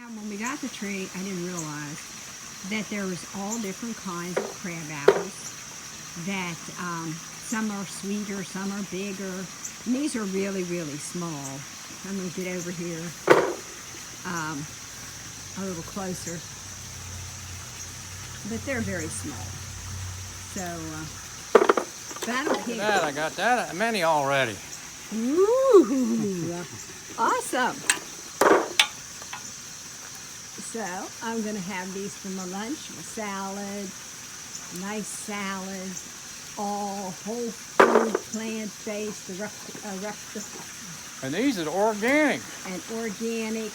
Now, when we got the tree, I didn't realize that there was all different kinds of crab apples. That some are sweeter, some are bigger. And these are really, really small. I'm going to get over here a little closer. But they're very small. So, that'll hit. Dad, I got that many already. Ooh, awesome. So, I'm going to have these for my lunch, my salad, nice salad, all whole food, plant-based, And these are organic. and organic.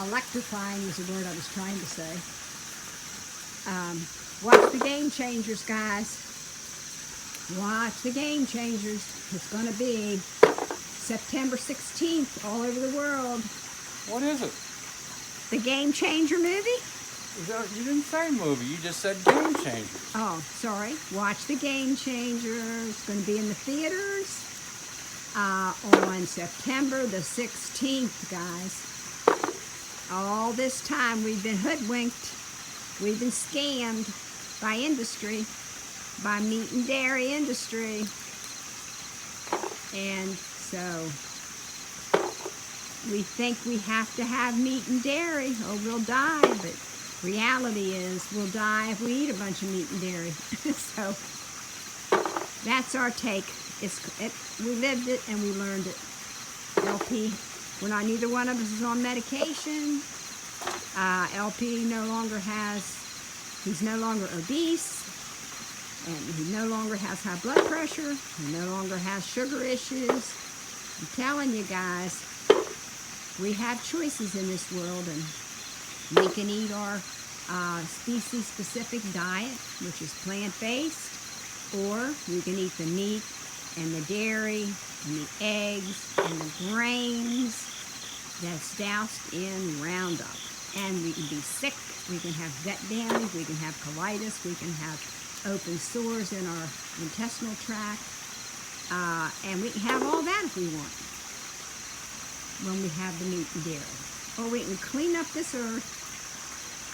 Electrifying is the word I was trying to say. Watch the Game Changers, guys. Watch the Game Changers. It's going to be September 16th all over the world. What is it? The Game Changer movie? You didn't say movie, you just said Game Changer. Oh, sorry. Watch the Game Changers. It's going to be in the theaters on September the 16th, guys. All this time we've been hoodwinked. We've been scammed by industry, by meat and dairy industry. And so we think we have to have meat and dairy or we'll die, but reality is we'll die if we eat a bunch of meat and dairy. So that's our take. We lived it and we learned it. LP, neither one of us is on medication. LP he's no longer obese, and he no longer has high blood pressure, he no longer has sugar issues. I'm telling you guys, we have choices in this world, and we can eat our species-specific diet, which is plant-based, or we can eat the meat and the dairy and the eggs and the grains that's doused in Roundup. And we can be sick, we can have gut damage, we can have colitis, we can have open sores in our intestinal tract, and we can have all that if we want when we have the meat and dairy. Or we can clean up this earth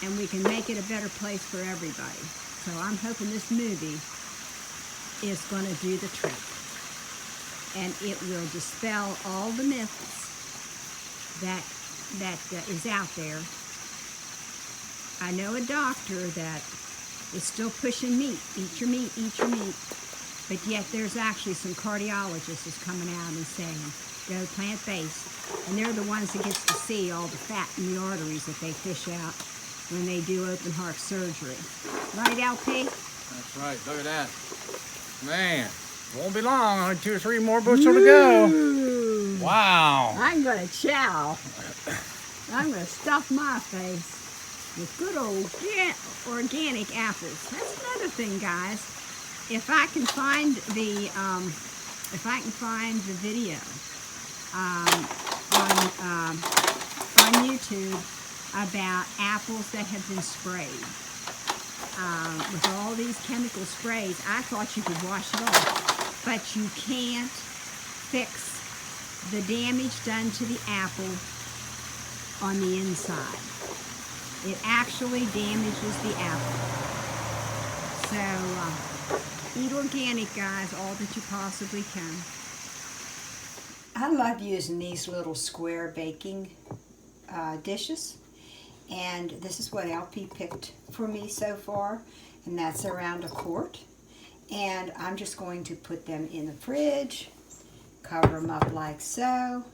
and we can make it a better place for everybody. So I'm hoping this movie is going to do the trick, and it will dispel all the myths that is out there. I know a doctor that is still pushing meat. Eat your meat, eat your meat. But yet there's actually some cardiologists that's coming out and saying, go plant-based. And they're the ones that gets to see all the fat in the arteries that they fish out when they do open heart surgery. Right, LP? That's right, look at that. Man, won't be long, only 2 or 3 more bushel to go. Ooh. Wow. I'm going to chow. I'm going to stuff my face with good old organic apples. That's another thing, guys. If I can find the video on YouTube about apples that have been sprayed with all these chemical sprays, I thought you could wash it off, but you can't fix the damage done to the apple on the inside. It actually damages the apple. So, eat organic, guys, all that you possibly can. I love using these little square baking dishes. And this is what LP picked for me so far. And that's around a quart. And I'm just going to put them in the fridge, cover them up like so,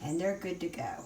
and they're good to go.